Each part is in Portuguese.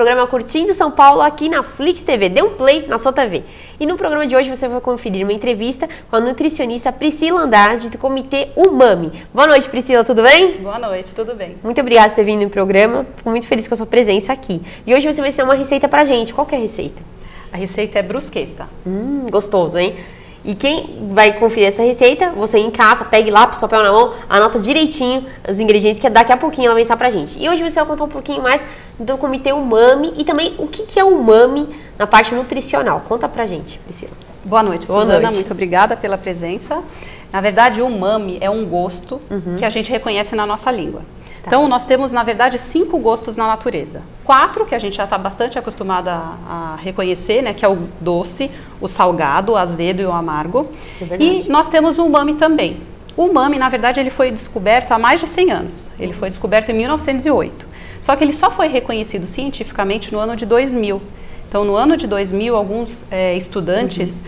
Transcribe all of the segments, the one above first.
programa Curtindo São Paulo aqui na Flix TV. Dê um play na sua TV. E no programa de hoje você vai conferir uma entrevista com a nutricionista Priscila Andrade do Comitê Umami. Boa noite, Priscila, tudo bem? Boa noite, tudo bem. Muito obrigada por ter vindo no programa. Fico muito feliz com a sua presença aqui. E hoje você vai ensinar uma receita pra gente. Qual que é a receita? A receita é brusqueta. Gostoso, hein? E quem vai conferir essa receita, você em casa, pegue lápis, papel na mão, anota direitinho os ingredientes que daqui a pouquinho ela vai ensinar pra gente. E hoje você vai contar um pouquinho mais do Comitê Umami e também o que é o umami na parte nutricional. Conta pra gente, Priscila. Boa noite, Boa Suzana. noite. Muito obrigada pela presença. Na verdade, o umami é um gosto que a gente reconhece na nossa língua. Tá. Então, nós temos, na verdade, 5 gostos na natureza. 4, que a gente já está bastante acostumada a reconhecer, né? Que é o doce, o salgado, o azedo e o amargo. E nós temos o umami também. O umami, na verdade, ele foi descoberto há mais de 100 anos. Ele foi descoberto em 1908. Só que ele só foi reconhecido cientificamente no ano de 2000. Então, no ano de 2000, alguns estudantes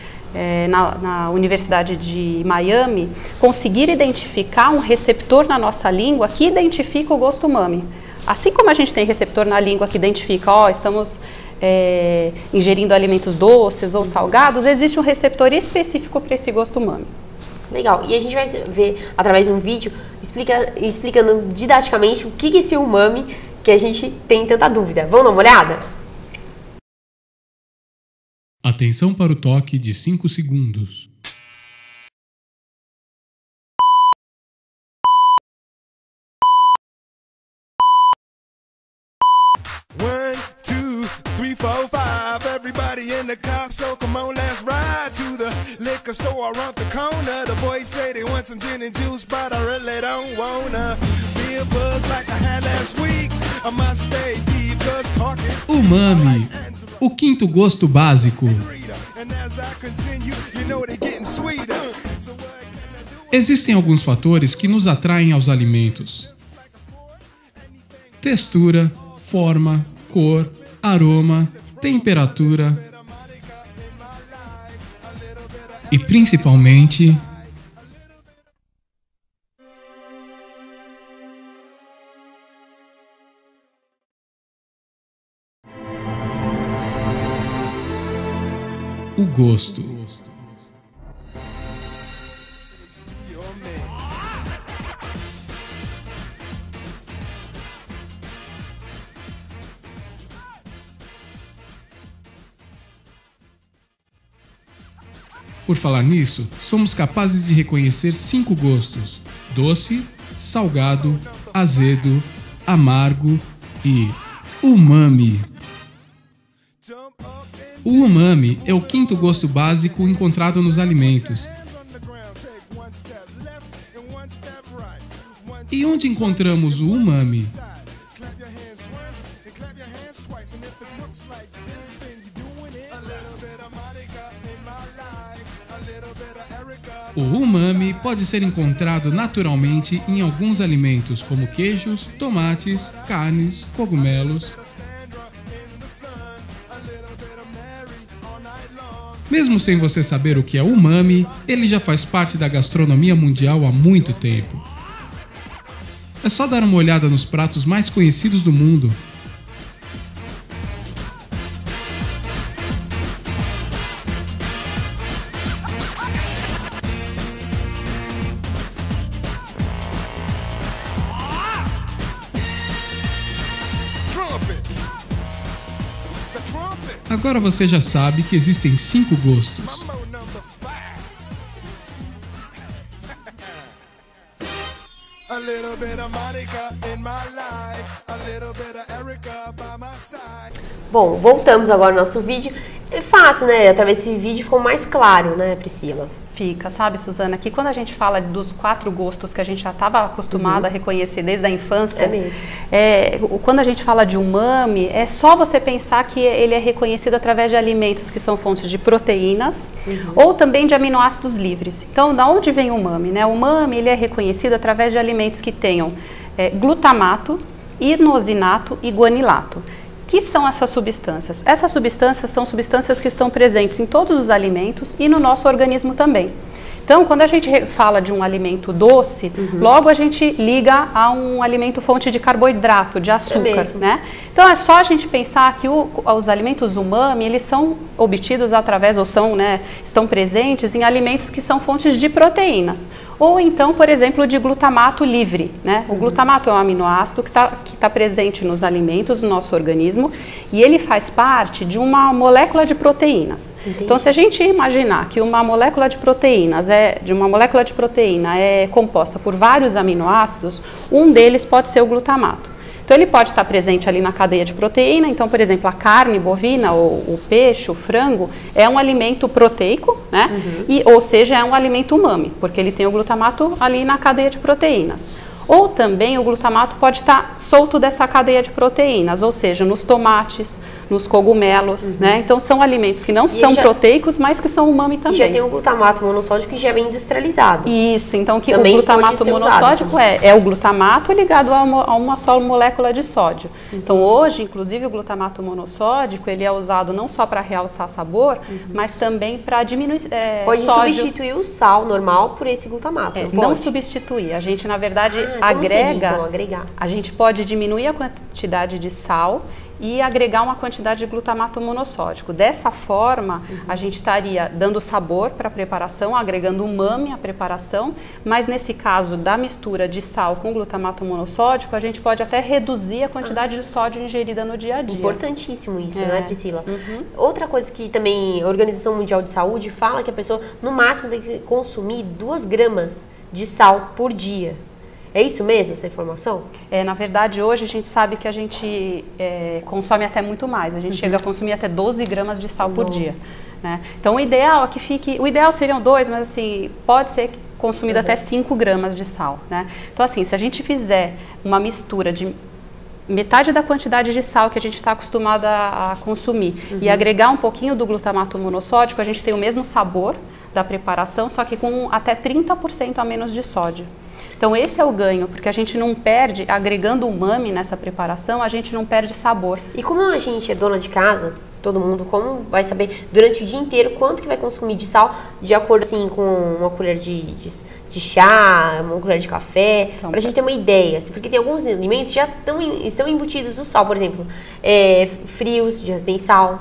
na Universidade de Miami conseguiram identificar um receptor na nossa língua que identifica o gosto umami. Assim como a gente tem receptor na língua que identifica, estamos ingerindo alimentos doces ou salgados, existe um receptor específico para esse gosto umami. Legal. E a gente vai ver através de um vídeo explicando didaticamente o que é esse umami que a gente tem tanta dúvida. Vamos dar uma olhada? Atenção para o toque de 5 segundos. One, two, three, four, five. Everybody in the car, so come on, let's ride to the liquor store around the corner. The boys say they want some gin and juice, but I really don't wanna be a buzz like I had last week. I must stay deep, 'cause talking. Umami, o quinto gosto básico. Existem alguns fatores que nos atraem aos alimentos: textura, forma, cor, aroma, temperatura e principalmente o gosto. Por falar nisso, somos capazes de reconhecer 5 gostos: doce, salgado, azedo, amargo e umami. O umami é o quinto gosto básico encontrado nos alimentos. E onde encontramos o umami? O umami pode ser encontrado naturalmente em alguns alimentos, como queijos, tomates, carnes, cogumelos. Mesmo sem você saber o que é umami, ele já faz parte da gastronomia mundial há muito tempo. É só dar uma olhada nos pratos mais conhecidos do mundo. Agora você já sabe que existem 5 gostos. Bom, voltamos agora ao nosso vídeo. É fácil, né? Através desse vídeo ficou mais claro, né, Priscila? Fica, sabe, Suzana, que quando a gente fala dos 4 gostos que a gente já estava acostumada a reconhecer desde a infância, quando a gente fala de umami, é só você pensar que ele é reconhecido através de alimentos que são fontes de proteínas ou também de aminoácidos livres. Então, da onde vem o umami, né? O umami, ele é reconhecido através de alimentos que tenham glutamato, inosinato e guanilato. Que são essas substâncias? Essas substâncias são substâncias que estão presentes em todos os alimentos e no nosso organismo também. Então, quando a gente fala de um alimento doce, logo a gente liga a um alimento fonte de carboidrato, de açúcar, né? Então, é só a gente pensar que os alimentos umami, eles são obtidos através, ou são, né, estão presentes em alimentos que são fontes de proteínas. Ou então, por exemplo, de glutamato livre, né? O glutamato é um aminoácido que tá presente nos alimentos do nosso organismo e ele faz parte de uma molécula de proteínas. Entendi. Então, se a gente imaginar que uma molécula de proteína é composta por vários aminoácidos, um deles pode ser o glutamato. Então, ele pode estar presente ali na cadeia de proteína. Então, por exemplo, a carne bovina, ou o peixe, o frango, é um alimento proteico, né? Ou seja, é um alimento umami, porque ele tem o glutamato ali na cadeia de proteínas. Ou também o glutamato pode estar solto dessa cadeia de proteínas, ou seja, nos tomates, nos cogumelos, né? Então são alimentos que não são proteicos, mas que são umami também. E já tem o glutamato monossódico que já vem industrializado. Isso, então que o glutamato monossódico é o glutamato ligado a uma só molécula de sódio. Então hoje, inclusive, o glutamato monossódico, ele é usado não só para realçar sabor, mas também para diminuir pode sódio. substituir o sal normal por esse glutamato, não substituir. A gente, na verdade, agregar. A gente pode diminuir a quantidade de sal e agregar uma quantidade de glutamato monossódico. Dessa forma, a gente estaria dando sabor para a preparação, agregando umami à preparação, mas nesse caso da mistura de sal com glutamato monossódico, a gente pode até reduzir a quantidade de sódio ingerida no dia a dia. Importantíssimo isso, né, Priscila? Outra coisa que também a Organização Mundial de Saúde fala que a pessoa, no máximo, tem que consumir 2 gramas de sal por dia. É isso mesmo, essa informação? Na verdade, hoje a gente sabe que a gente consome até muito mais. A gente chega a consumir até 12 gramas de sal por dia. Né? Então, o ideal é que fique... O ideal seriam 2, mas assim, pode ser consumido até 5 gramas de sal. Né? Então, assim, se a gente fizer uma mistura de metade da quantidade de sal que a gente está acostumado a consumir e agregar um pouquinho do glutamato monossódico, a gente tem o mesmo sabor da preparação, só que com até 30% a menos de sódio. Então esse é o ganho, porque a gente não perde, agregando umami nessa preparação, a gente não perde sabor. E como a gente é dona de casa, todo mundo, como vai saber durante o dia inteiro quanto que vai consumir de sal, de acordo assim com uma colher de chá, uma colher de café, então, pra gente ter uma ideia, assim, porque tem alguns alimentos que já estão embutidos o sal, por exemplo, frios, já tem sal.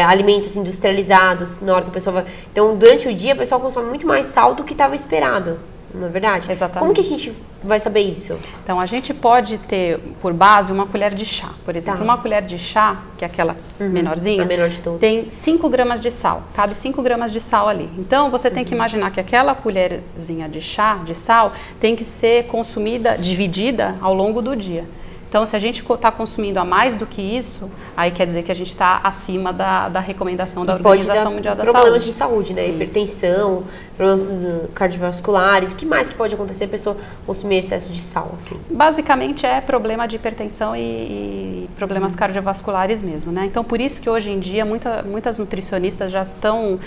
Alimentos assim, industrializados, na hora que a pessoa vai... Então, durante o dia, a pessoa consome muito mais sal do que estava esperado, não é verdade? Exatamente. Como que a gente vai saber isso? Então, a gente pode ter, por base, uma colher de chá. Por exemplo, uma colher de chá, que é aquela menorzinha, a menor de todas, tem 5 gramas de sal. Cabe 5 gramas de sal ali. Então, você tem que imaginar que aquela colherzinha de chá, de sal, tem que ser consumida, dividida ao longo do dia. Então, se a gente está consumindo a mais do que isso, aí quer dizer que a gente está acima da recomendação da Organização Mundial da Saúde. Problemas de saúde, né? Isso. Hipertensão, problemas cardiovasculares. O que mais que pode acontecer a pessoa consumir excesso de sal? Assim? Basicamente é problema de hipertensão e problemas cardiovasculares mesmo, né? Então, por isso que hoje em dia muitas nutricionistas já estão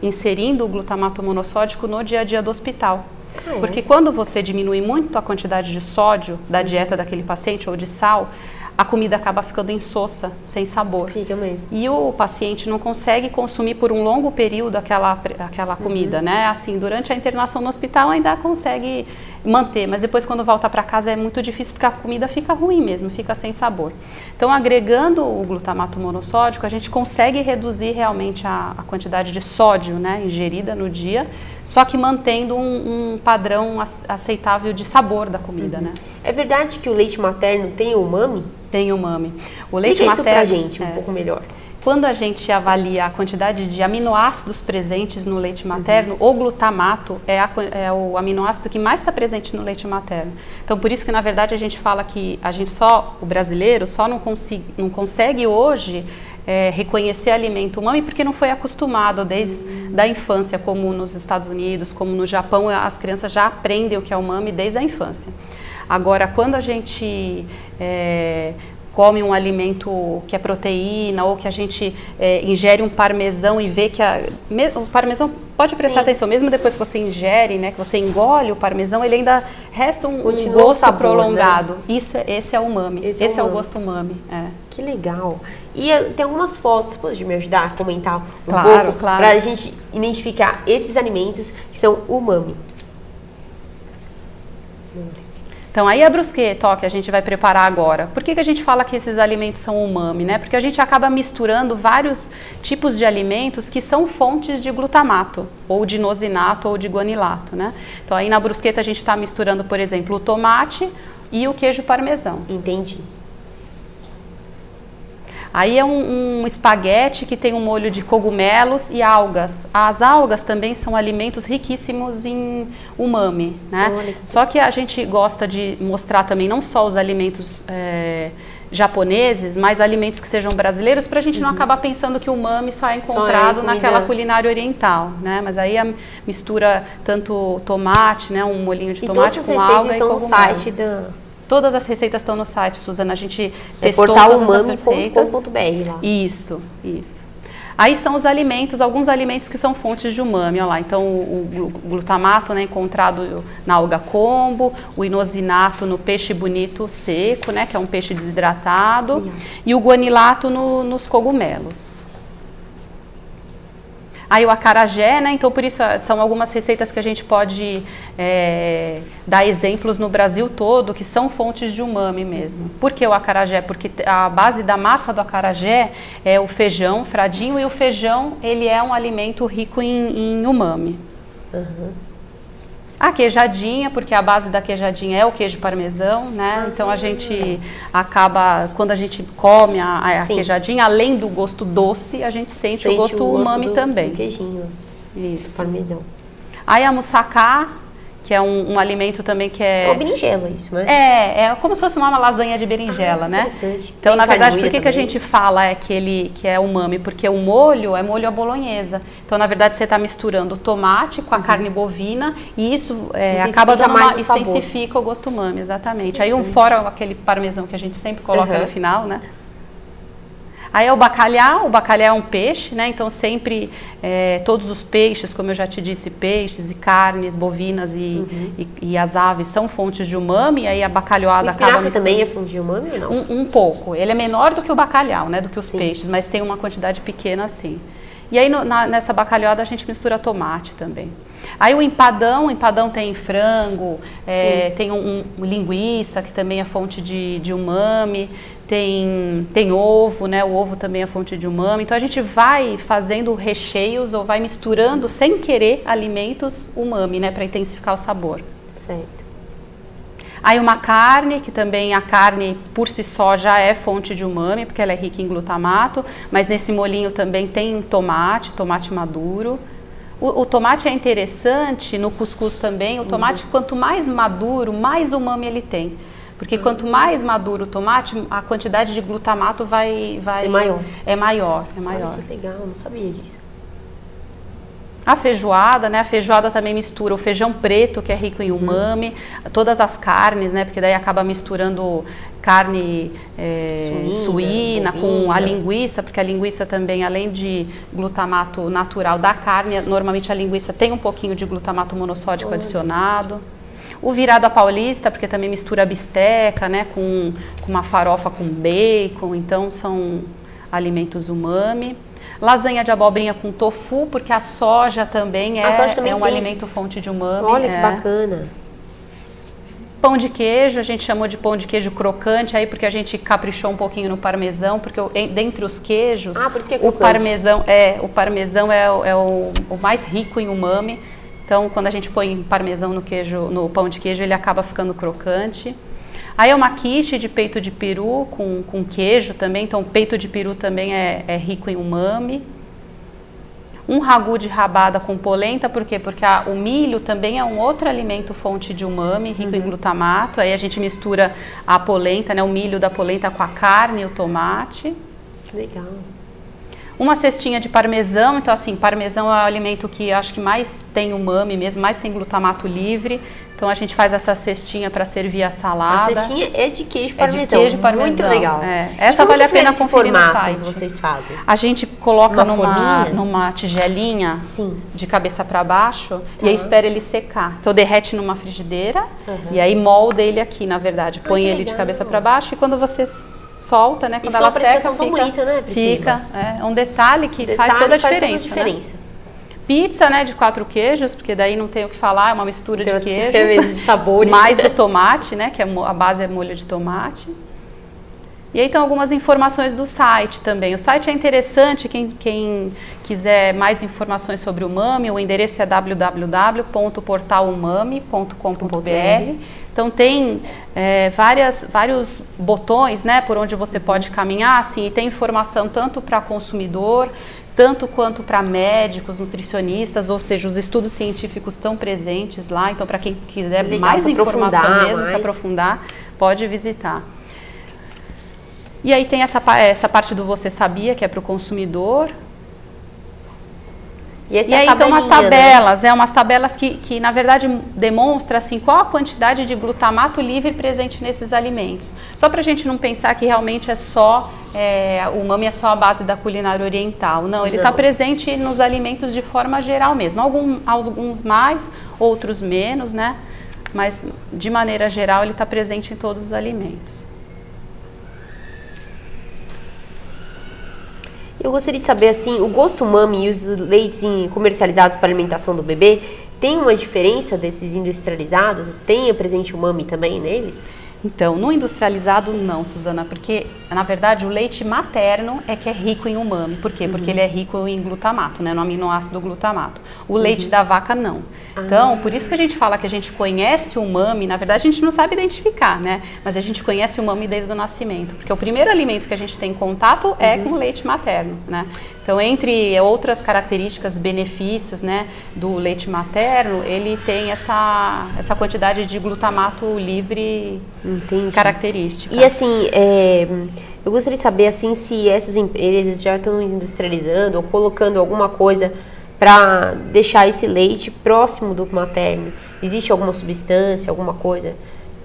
inserindo o glutamato monossódico no dia a dia do hospital. Porque quando você diminui muito a quantidade de sódio da dieta daquele paciente ou de sal, a comida acaba ficando insossa, sem sabor. Fica mesmo. E o paciente não consegue consumir por um longo período aquela comida, né? Assim, durante a internação no hospital ainda consegue manter, mas depois quando volta para casa é muito difícil porque a comida fica ruim mesmo, fica sem sabor. Então, agregando o glutamato monossódico, a gente consegue reduzir realmente a quantidade de sódio, né, ingerida no dia, só que mantendo um padrão aceitável de sabor da comida, né? É verdade que o leite materno tem umami? Tem umami. O leite materno, materno, pra gente um pouco melhor. Quando a gente avalia a quantidade de aminoácidos presentes no leite materno, o glutamato é o aminoácido que mais está presente no leite materno. Então, por isso que, na verdade, a gente fala que o brasileiro, só não consegue hoje reconhecer alimento umami porque não foi acostumado desde a infância, como nos Estados Unidos, como no Japão, as crianças já aprendem o que é umami desde a infância. Agora, quando a gente come um alimento que é proteína ou que a gente ingere um parmesão e vê que o parmesão pode prestar Sim. atenção, mesmo depois que você ingere, né, que você engole o parmesão, ele ainda resta um Continua gosto o sabor, prolongado. né? Esse é o umami. Esse é o gosto umami. É. Que legal. E tem algumas fotos, você pode me ajudar a comentar um Claro, pouco? claro. Para a gente identificar esses alimentos que são umami. Então, aí a brusqueta, ó, que a gente vai preparar agora. Por que a gente fala que esses alimentos são umami, né? Porque a gente acaba misturando vários tipos de alimentos que são fontes de glutamato, ou de inosinato, ou de guanilato, né? Então, aí na brusqueta a gente está misturando, por exemplo, o tomate e o queijo parmesão. Entendi. Aí é um espaguete que tem um molho de cogumelos e algas. As algas também são alimentos riquíssimos em umami, né? Olha, Só que a gente gosta de mostrar também não só os alimentos japoneses, mas alimentos que sejam brasileiros, para a gente não acabar pensando que o umami só é encontrado naquela culinária oriental, né? Mas aí a mistura tanto tomate, né? Um molhinho de tomate com alga e cogumelo. Estão no site da... Todas as receitas estão no site, Suzana. A gente testou todas as receitas. portalumami.com.br lá. Isso. Aí são os alimentos, alguns alimentos que são fontes de umami, olha lá. Então o glutamato, né, encontrado na alga kombu, o inosinato no peixe bonito seco, né, que é um peixe desidratado, e o guanilato nos cogumelos. Aí o acarajé, né? Então por isso são algumas receitas que a gente pode dar exemplos no Brasil todo que são fontes de umami mesmo. Por que o acarajé? Porque a base da massa do acarajé é o feijão fradinho, e o feijão ele é um alimento rico em umami. A queijadinha, porque a base da queijadinha é o queijo parmesão, né? Então a gente acaba, quando a gente come a queijadinha, além do gosto doce, a gente sente o gosto umami também. Do queijinho. Isso. Parmesão. Aí a moussaka, que é um alimento também que é... É uma berinjela isso, né? É como se fosse uma lasanha de berinjela, né? Interessante. Então, Tem na verdade, por que a também. gente fala que é umami? Porque o molho é molho à bolonhesa. Então, na verdade, você está misturando o tomate com a carne bovina e isso acaba dando mais o sabor. extensifica o gosto umami, exatamente. Aí fora aquele parmesão que a gente sempre coloca no final, né? Aí é o bacalhau é um peixe, né? Então sempre todos os peixes, como eu já te disse, peixes e carnes bovinas e as aves são fontes de umami, e aí a bacalhoada acaba misturando. Também é fonte de umami ou não? Um pouco. Ele é menor do que o bacalhau, né? Do que os peixes, mas tem uma quantidade pequena assim. E aí nessa bacalhoada a gente mistura tomate também. Aí o empadão tem frango, tem linguiça, que também é fonte de umami, tem ovo, né? O ovo também é fonte de umami. Então a gente vai fazendo recheios ou vai misturando sem querer alimentos umami, né? Para intensificar o sabor. Certo. Aí uma carne, que também a carne por si só já é fonte de umami, porque ela é rica em glutamato, mas nesse molhinho também tem tomate maduro. O tomate é interessante no cuscuz também. O tomate, quanto mais maduro, mais umami ele tem. Porque quanto mais maduro o tomate, a quantidade de glutamato vai ser maior. É maior. Olha, que legal, não sabia disso. A feijoada, né? A feijoada também mistura o feijão preto, que é rico em umami, todas as carnes, né? Porque daí acaba misturando carne suína com a linguiça, porque a linguiça também, além de glutamato natural da carne, normalmente a linguiça tem um pouquinho de glutamato monossódico adicionado. O virado à paulista, porque também mistura a bisteca, né? Com uma farofa com bacon, então são alimentos umami. Lasanha de abobrinha com tofu, porque a soja também é um alimento fonte de umami. Olha que bacana. Pão de queijo, a gente chamou de pão de queijo crocante, aí porque a gente caprichou um pouquinho no parmesão, porque dentre os queijos, por isso que é o parmesão é o mais rico em umami. Então, quando a gente põe parmesão no pão de queijo, ele acaba ficando crocante. Aí é uma quiche de peito de peru com queijo também, então peito de peru também é rico em umami. Um ragu de rabada com polenta, por quê? Porque o milho também é um outro alimento fonte de umami, rico em glutamato. Aí a gente mistura a polenta, né, o milho da polenta com a carne e o tomate. Que legal. Uma cestinha de parmesão, então assim, parmesão é o alimento que acho que mais tem umami mesmo, mais tem glutamato livre. Então a gente faz essa cestinha para servir a salada. A cestinha é de queijo parmesão. É de queijo parmesão. Muito legal. Essa vale a pena conferir no site. Que vocês fazem? A gente coloca Uma numa tigelinha Sim. de cabeça para baixo e aí espera ele secar. Então derrete numa frigideira e aí molda ele aqui, na verdade. Põe ele de cabeça para baixo e quando você solta, né? Quando ela seca, fica bonita, né, fica. É um detalhe que faz toda a diferença. Né? Pizza, né, de 4 queijos, porque daí não tem o que falar, é uma mistura de queijos. De sabores. Mais o tomate, né, que a base é molho de tomate. E aí tem algumas informações do site também. O site é interessante, quem quiser mais informações sobre o umami, o endereço é www.portalumami.com.br. Então tem vários botões, né, por onde você pode caminhar, assim, e tem informação tanto para consumidor, tanto quanto para médicos, nutricionistas, ou seja, os estudos científicos estão presentes lá. Então, para quem quiser mais informação mesmo, se aprofundar, pode visitar. E aí tem essa parte do Você Sabia, que é para o consumidor. E aí então umas tabelas, né? Umas tabelas que na verdade demonstram assim, qual a quantidade de glutamato livre presente nesses alimentos. Só para a gente não pensar que realmente é só, o umami é só a base da culinária oriental. Não, ele está presente nos alimentos de forma geral mesmo. Alguns mais, outros menos, né? Mas de maneira geral ele está presente em todos os alimentos. Eu gostaria de saber, assim, o gosto umami e os leites comercializados para alimentação do bebê, tem uma diferença desses industrializados? Tem presente umami também neles? Então, no industrializado não, Suzana, porque na verdade o leite materno é que é rico em umami. Por quê? Porque ele é rico em glutamato, né, no aminoácido glutamato. O leite da vaca não. Então, por isso que a gente fala que a gente conhece o umami, na verdade a gente não sabe identificar, né? Mas a gente conhece o umami desde o nascimento, porque o primeiro alimento que a gente tem contato é com o leite materno, né? Então, entre outras características, benefícios, né, do leite materno, ele tem essa quantidade de glutamato livre característica. E assim, eu gostaria de saber assim, se essas empresas já estão industrializando ou colocando alguma coisa para deixar esse leite próximo do materno. Existe alguma substância, alguma coisa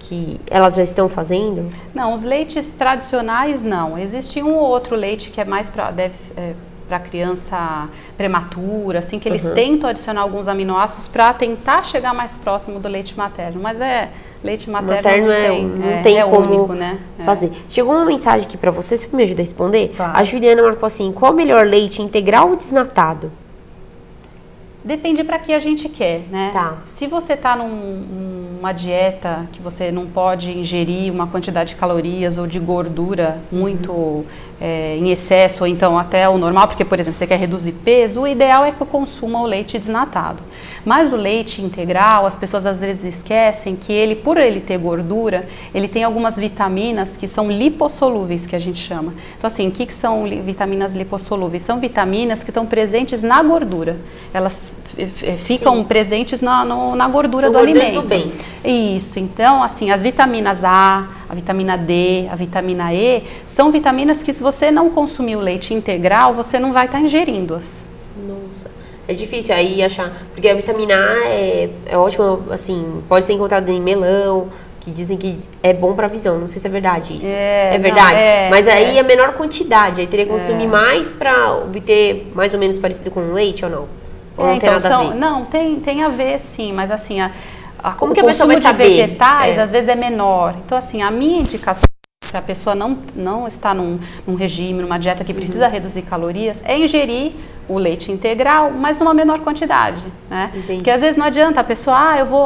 que elas já estão fazendo? Não, os leites tradicionais não. Existe um ou outro leite que é mais para criança prematura, assim, que eles tentam adicionar alguns aminoácidos para tentar chegar mais próximo do leite materno, mas leite materno não tem como único, né? Fazer. Chegou uma mensagem aqui para você me ajuda a responder? Tá. A Juliana marcou assim, qual o melhor leite, integral ou desnatado? Depende para que a gente quer, né? Tá. Se você está numa dieta que você não pode ingerir uma quantidade de calorias ou de gordura muito em excesso, ou então até o normal, porque, por exemplo, você quer reduzir peso, o ideal é que eu consuma o leite desnatado. Mas o leite integral, as pessoas às vezes esquecem que por ele ter gordura, ele tem algumas vitaminas que são lipossolúveis, que a gente chama. Então, assim, o que são vitaminas lipossolúveis? São vitaminas que estão presentes na gordura. Elas ficam presentes na gordura do alimento. Do bem. Isso, então assim, as vitaminas A, a vitamina D, a vitamina E, são vitaminas que se você não consumir o leite integral, você não vai estar ingerindo-as. Nossa, é difícil aí achar, porque a vitamina A é ótima, assim, pode ser encontrada em melão, que dizem que é bom para a visão, não sei se é verdade isso. É verdade, mas aí a menor quantidade, aí teria que consumir mais para obter mais ou menos parecido com o leite ou não? Ou não tem nada a ver? Não, tem a ver sim, mas assim, como o que a pessoa vai consumo de saber? Vegetais às vezes é menor. Então assim, a minha indicação, se a pessoa não está num regime, numa dieta que precisa reduzir calorias, é ingerir o leite integral, mas numa menor quantidade, né? Entendi. Porque às vezes não adianta a pessoa,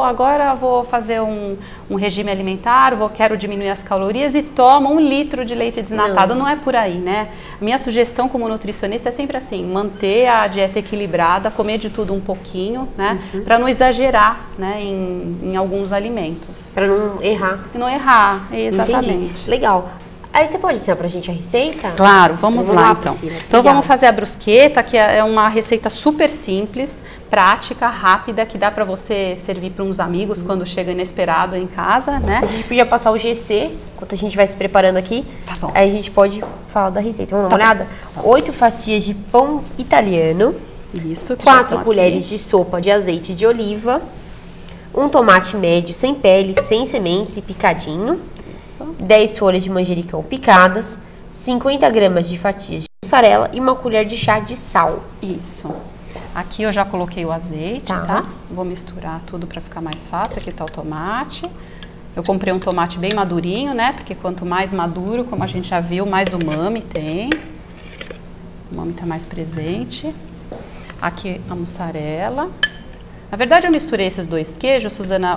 agora vou fazer um regime alimentar, quero diminuir as calorias e toma 1 litro de leite desnatado. Não é por aí, né? A minha sugestão como nutricionista é sempre assim, manter a dieta equilibrada, comer de tudo um pouquinho, né? Para não exagerar, né, em alguns alimentos. Para não errar. Não errar, exatamente. Entendi. Legal. Aí você pode ensinar pra gente a receita? Claro, vamos lá então. Priscila. Então vamos fazer a brusqueta, que é uma receita super simples, prática, rápida, que dá pra você servir para uns amigos quando chega inesperado em casa, né? A gente podia passar o GC, enquanto a gente vai se preparando aqui. Tá bom. Aí a gente pode falar da receita. Vamos dar uma olhada? 8 fatias de pão italiano. Isso. 4 colheres de sopa de azeite de oliva. Um tomate médio, sem pele, sem sementes e picadinho. Isso. 10 folhas de manjericão picadas. 50 gramas de fatias de mussarela e uma colher de chá de sal. Isso. Aqui eu já coloquei o azeite, tá? Vou misturar tudo para ficar mais fácil. Aqui tá o tomate. Eu comprei um tomate bem madurinho, né? Porque quanto mais maduro, como a gente já viu, mais umami tem. O umami tá mais presente. Aqui a mussarela. Na verdade, eu misturei esses dois queijos, Suzana.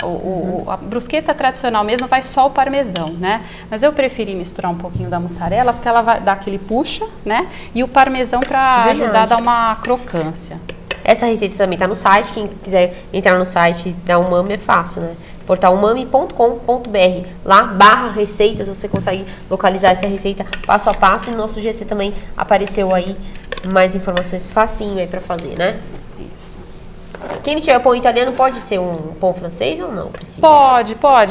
A brusqueta tradicional mesmo vai só o parmesão, né? Mas eu preferi misturar um pouquinho da mussarela, porque ela vai dar aquele puxa, né? E o parmesão para ajudar a dar uma crocância. Essa receita também tá no site. Quem quiser entrar no site da Umami é fácil, né? Portal umami.com.br. Lá, /receitas, você consegue localizar essa receita passo a passo. E no nosso GC também apareceu aí mais informações facinho aí pra fazer, né? Isso. Quem não tiver pão italiano, pode ser um pão francês ou não? Precisa?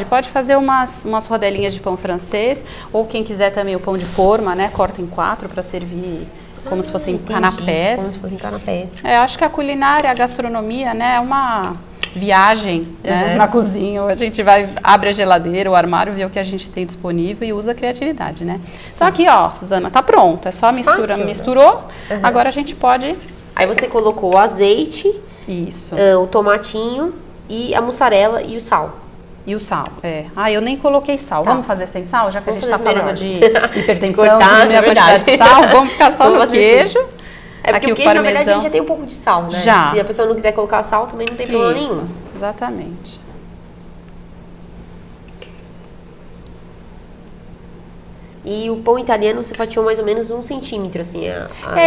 Pode fazer umas rodelinhas de pão francês, ou quem quiser também o pão de forma, né? Corta em 4 para servir como se fossem canapés. Como se fossem canapés. Acho que a culinária, a gastronomia, né? É uma viagem, né, na cozinha. A gente abre a geladeira, o armário, vê o que a gente tem disponível e usa a criatividade, né? Sim. Só que, ó, Suzana, tá pronto. É só misturou. Agora a gente pode... Aí você colocou o azeite... Isso. O tomatinho e a mussarela e o sal. E o sal, eu nem coloquei sal. Tá. Vamos fazer sem sal? Já que a gente está falando de hipertensão, de diminuir a quantidade de sal, vamos ficar só no queijo. Assim. É porque aqui o queijo, na verdade, ele já tem um pouco de sal, né? Já. Se a pessoa não quiser colocar sal, também não tem problema nenhum. Exatamente. E o pão italiano você fatiou mais ou menos 1 centímetro, assim,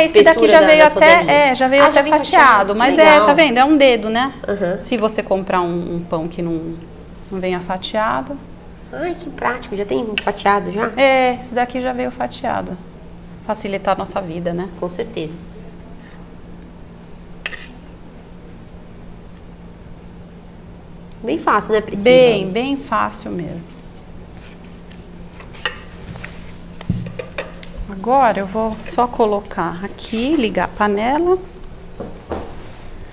esse daqui já veio até, até fatiado, mas legal. Tá vendo? É um dedo, né? Se você comprar um pão que não venha fatiado. Ai, que prático, já tem fatiado já? Esse daqui já veio fatiado. Facilitar a nossa vida, né? Com certeza. Bem fácil, né, Priscila? Bem fácil mesmo. Agora eu vou só colocar aqui, ligar a panela.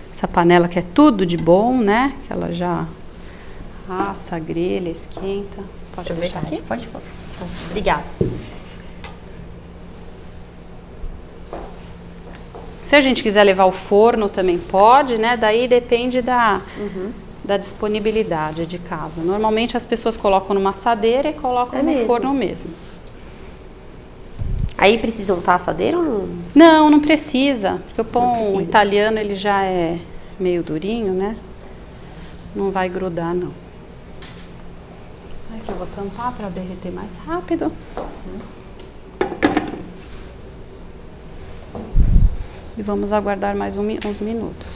Essa panela que é tudo de bom, né? Que ela já assa, grelha, esquenta. Pode deixar aqui? Pode colocar. Obrigada. Se a gente quiser levar ao forno também pode, né? Daí depende da disponibilidade de casa. Normalmente as pessoas colocam numa assadeira e colocam no forno mesmo. Aí precisa untar a assadeira ou não? Não precisa, porque o pão italiano ele já é meio durinho, né? Não vai grudar, não. Aqui eu vou tampar para derreter mais rápido. E vamos aguardar mais uns minutos.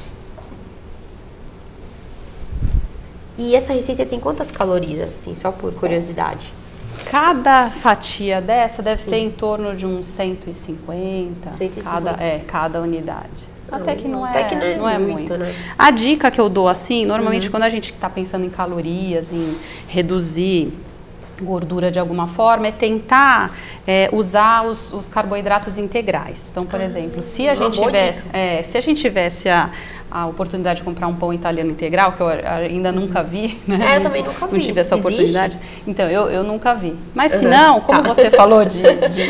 E essa receita tem quantas calorias, assim, só por curiosidade? Cada fatia dessa deve ter em torno de uns 150, 150. Cada unidade. Até que não é muito. Né? A dica que eu dou assim, normalmente quando a gente está pensando em calorias, em reduzir gordura de alguma forma, é tentar usar os carboidratos integrais. Então, por exemplo, se a gente tivesse a oportunidade de comprar um pão italiano integral, que eu ainda nunca vi, né? Eu também nunca vi. Não tive essa oportunidade. Então, eu nunca vi. Mas se não, como você falou de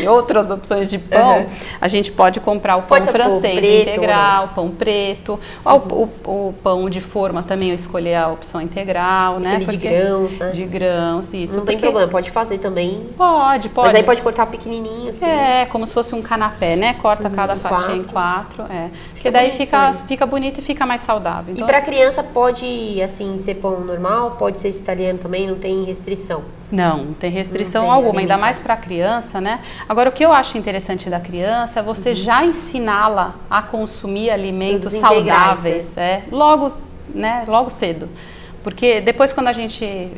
outras opções de pão, a gente pode comprar o pão francês preto, integral, pão preto, o pão de forma também eu escolhi a opção integral, né? De grãos, né? De grãos, isso. Não tem problema, pode fazer também. Pode. Mas aí pode cortar pequenininho, assim. Como se fosse um canapé, né? Corta cada fatia em 4. Porque daí fica bonito e fica mais saudável. Então, e para criança pode, assim, ser pão normal? Pode ser esse italiano também? Não tem restrição? Não tem restrição alguma, ainda mais para a criança, né? Agora, o que eu acho interessante da criança é você já ensiná-la a consumir alimentos saudáveis, logo cedo. Porque depois, quando a gente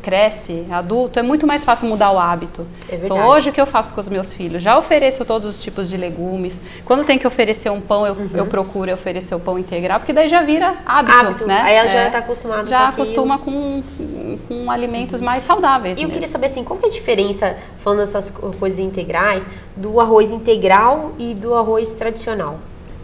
cresce, adulto, é muito mais fácil mudar o hábito. Então, hoje, o que eu faço com os meus filhos? Já ofereço todos os tipos de legumes. Quando tem que oferecer um pão, eu procuro oferecer o pão integral, porque daí já vira hábito. Né? Aí ela já está acostumada já acostuma com alimentos mais saudáveis. E eu queria saber, assim, qual que é a diferença, falando essas coisas integrais, do arroz integral e do arroz tradicional?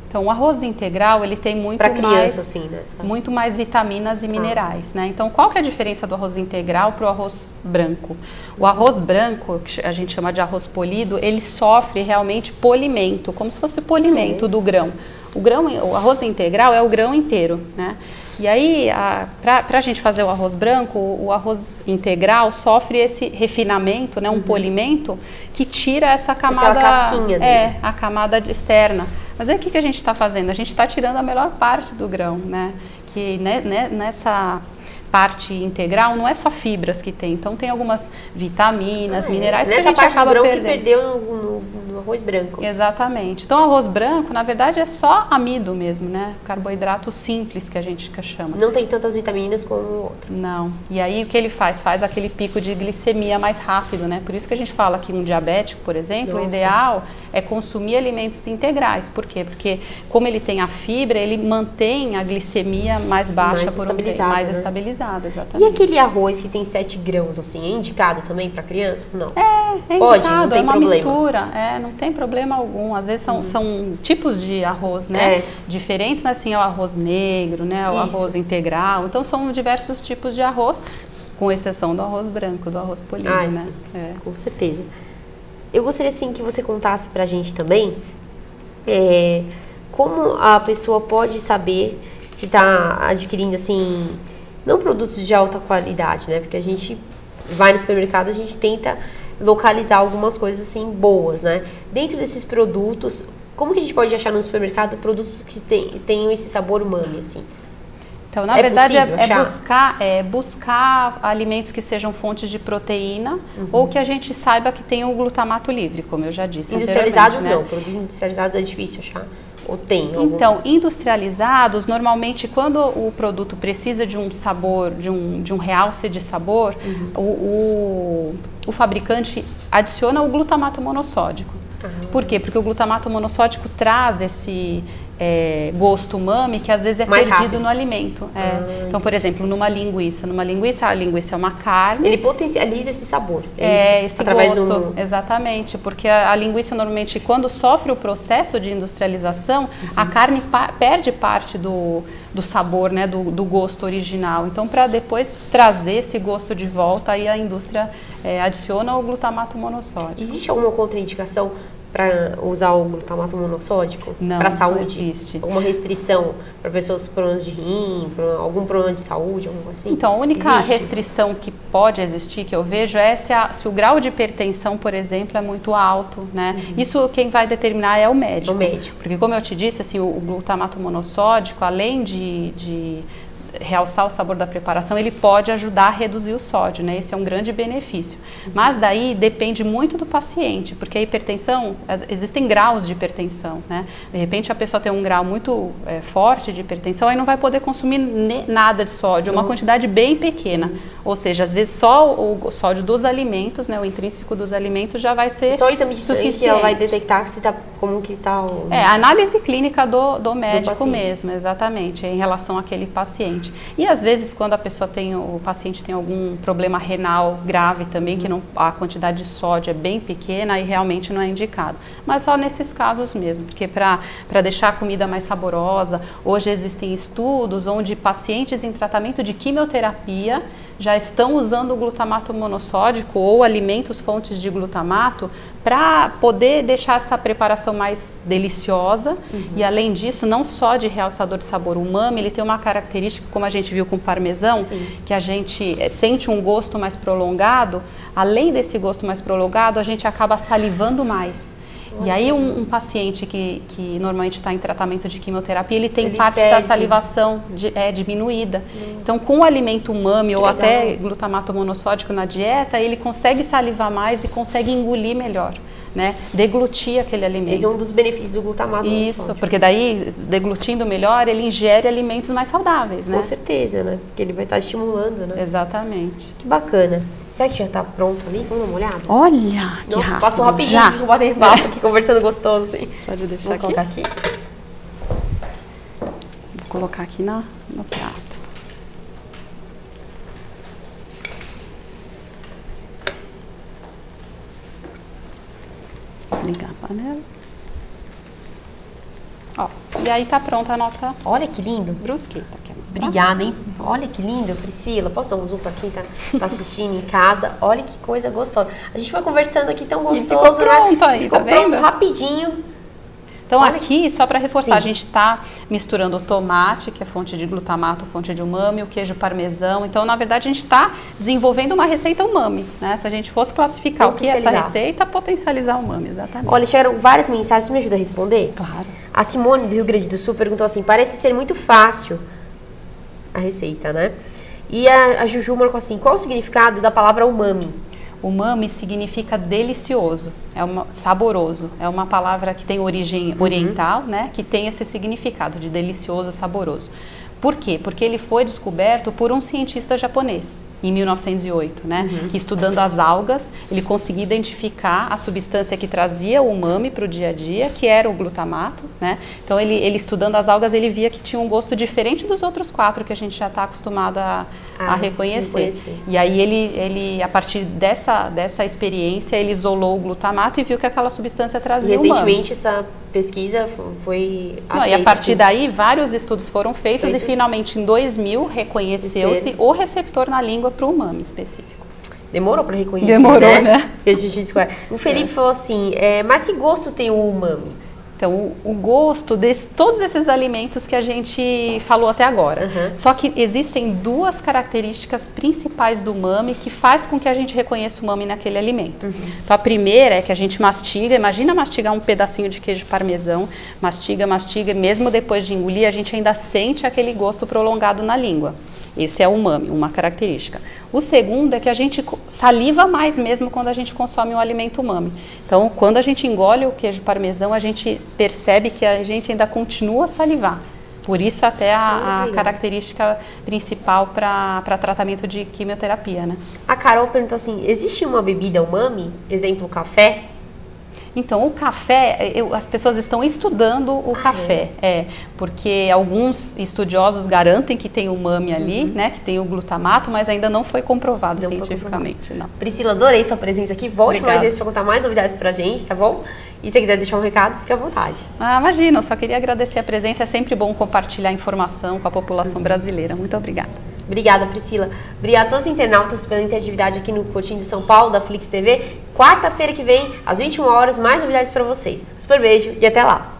Então, Então, o arroz integral, ele tem muito Pra mais... criança, assim, né? Muito mais vitaminas e minerais, né? Então, qual que é a diferença do arroz integral para o arroz branco? O arroz branco, que a gente chama de arroz polido, ele sofre realmente polimento, como se fosse polimento do grão. O arroz integral é o grão inteiro, né? E aí, para a gente fazer o arroz branco, o arroz integral sofre esse refinamento, né, um polimento que tira essa camada, aquela casquinha dele. a camada externa. Mas aí o que a gente está fazendo? A gente está tirando a melhor parte do grão, né? Que nessa parte integral não é só fibras que tem, então tem algumas vitaminas, minerais que a gente acaba perdendo. Que perdeu no arroz branco. Exatamente. Então, o arroz branco, na verdade, é só amido mesmo, né? Carboidrato simples que a gente chama. Não tem tantas vitaminas como o outro. Não. E aí, o que ele faz? Faz aquele pico de glicemia mais rápido, né? Por isso que a gente fala que um diabético, por exemplo, o ideal é consumir alimentos integrais. Por quê? Porque como ele tem a fibra, ele mantém a glicemia mais baixa por um tempo, mais estabilizada, exatamente. E aquele arroz que tem 7 grãos, assim, é indicado também para criança? Não. É Pode, indicado, não tem é uma problema. mistura, não tem problema algum. Às vezes são tipos de arroz, né? Diferentes, mas assim, é o arroz negro, né? O arroz integral. Então são diversos tipos de arroz, com exceção do arroz branco, do arroz polido, né? Sim. Com certeza. Eu gostaria, assim, que você contasse pra gente também como a pessoa pode saber se está adquirindo, assim, não produtos de alta qualidade, né? Porque a gente vai no supermercado, a gente tenta localizar algumas coisas, assim, boas, né? Dentro desses produtos, como que a gente pode achar no supermercado produtos que tenham esse sabor umami, assim? Então, na verdade, buscar alimentos que sejam fontes de proteína ou que a gente saiba que tenham o glutamato livre, como eu já disse industrializados anteriormente, não, né? produtos industrializados é difícil achar. Ou tem? Então, industrializados, normalmente, quando o produto precisa de um sabor, de um realce de sabor, o fabricante adiciona o glutamato monossódico. Por quê? Porque o glutamato monossódico traz esse gosto umami que às vezes é mais perdido rápido no alimento. Então, por exemplo, numa linguiça, a linguiça é uma carne. Ele potencializa esse sabor. Esse gosto, exatamente, porque a linguiça normalmente, quando sofre o processo de industrialização, a carne perde parte do sabor, né, do gosto original. Então, para depois trazer esse gosto de volta, aí a indústria adiciona o glutamato monossódico. Existe alguma contraindicação para usar o glutamato monossódico para a saúde? Não existe. Alguma restrição para pessoas com problemas de rim, algum problema de saúde, alguma assim? Então, a única restrição que pode existir, que eu vejo, é se o grau de hipertensão, por exemplo, é muito alto, né? Isso quem vai determinar é o médico. Porque, como eu te disse, assim, o glutamato monossódico, além de realçar o sabor da preparação, ele pode ajudar a reduzir o sódio, né? Esse é um grande benefício. Mas daí depende muito do paciente, porque a hipertensão, existem graus de hipertensão, né? De repente a pessoa tem um grau muito forte de hipertensão, aí não vai poder consumir nada de sódio, uma quantidade bem pequena. Ou seja, às vezes só o sódio dos alimentos, né? O intrínseco dos alimentos já vai ser só exame de sangue que ela vai detectar se como que está o... a análise clínica do médico mesmo, exatamente, em relação àquele paciente. E às vezes quando o paciente tem algum problema renal grave também, que a quantidade de sódio é bem pequena, aí realmente não é indicado. Mas só nesses casos mesmo, porque para deixar a comida mais saborosa, hoje existem estudos onde pacientes em tratamento de quimioterapia já estão usando o glutamato monossódico ou alimentos fontes de glutamato para poder deixar essa preparação mais deliciosa. E além disso, não só de realçador de sabor umami, ele tem uma característica, como a gente viu com o parmesão, que a gente sente um gosto mais prolongado. Além desse gosto mais prolongado, a gente acaba salivando mais. E aí um paciente que normalmente está em tratamento de quimioterapia, ele tem parte da salivação diminuída. Então, com o alimento umami ou até glutamato monossódico na dieta, ele consegue salivar mais e consegue engolir melhor, né? Deglutir aquele alimento. Esse é um dos benefícios do glutamato monossódico. Porque daí, deglutindo melhor, ele ingere alimentos mais saudáveis, né? Com certeza, né? Porque ele vai estar estimulando, né? Exatamente. Que bacana. Será que já está pronto ali? Vamos dar uma olhada? Olha, que Nossa, rápido. passou rapidinho que eu botei papo aqui, conversando gostoso, assim. Pode deixar Vou colocar aqui. Vou colocar aqui no prato. Desligar a panela. Ó, e aí tá pronta a nossa Olha que lindo. brusqueta. Obrigada, hein? Olha que lindo, Priscila. Posso dar um zoom pra quem tá assistindo em casa? Olha que coisa gostosa. A gente foi conversando aqui tão gostoso, ficou pronto né? aí, Ficou tá pronto vendo? rapidinho. Então Olha aqui, só para reforçar, Sim. a gente está misturando o tomate, que é fonte de glutamato, fonte de umami, o queijo parmesão. Então, na verdade, a gente está desenvolvendo uma receita umami, né? Se a gente fosse classificar o que é essa receita, potencializar o umami, exatamente. Olha, chegaram várias mensagens, você me ajuda a responder? Claro. A Simone, do Rio Grande do Sul, perguntou assim, parece ser muito fácil a receita, né? E a Juju marcou assim, qual o significado da palavra umami? Umami significa delicioso, saboroso. É uma palavra que tem origem oriental, né? Que tem esse significado de delicioso, saboroso. Por quê? Porque ele foi descoberto por um cientista japonês, em 1908, né? Que estudando as algas, ele conseguia identificar a substância que trazia o umami para o dia a dia, que era o glutamato, né? Então, ele estudando as algas, ele via que tinha um gosto diferente dos outros 4 que a gente já está acostumado a reconhecer. E aí, ele a partir dessa experiência, ele isolou o glutamato e viu que aquela substância trazia o umami. Recentemente, essa pesquisa foi aceita, e a partir assim, daí, vários estudos foram feitos e finalmente em 2000 reconheceu-se o receptor na língua para o umami específico. Demorou para reconhecer, Demorou, né? O Felipe falou assim, mas que gosto tem o umami? Então, o gosto de todos esses alimentos que a gente falou até agora. Só que existem 2 características principais do umami que faz com que a gente reconheça o umami naquele alimento. Então, a primeira é que a gente mastiga, imagina mastigar um pedacinho de queijo parmesão, mastiga, mastiga, mesmo depois de engolir, a gente ainda sente aquele gosto prolongado na língua. Esse é o umami, uma característica. O segundo é que a gente saliva mais mesmo quando a gente consome um alimento umami. Então, quando a gente engole o queijo parmesão, a gente percebe que a gente ainda continua a salivar. Por isso, até a característica principal para tratamento de quimioterapia, né? A Carol perguntou assim, existe uma bebida umami? Exemplo, café? Então, o café, as pessoas estão estudando o café, porque alguns estudiosos garantem que tem umami ali, né, que tem o glutamato, mas ainda não foi comprovado cientificamente, não. Priscila, adorei sua presença aqui, volte mais vezes para contar mais novidades pra gente, tá bom? E se você quiser deixar um recado, fique à vontade. Imagina, eu só queria agradecer a presença, é sempre bom compartilhar informação com a população brasileira. Muito obrigada. Obrigada, Priscila. Obrigada a todos os internautas pela interatividade aqui no Coutinho de São Paulo, da Flix TV. Quarta-feira que vem, às 21 horas, mais novidades para vocês. Super beijo e até lá!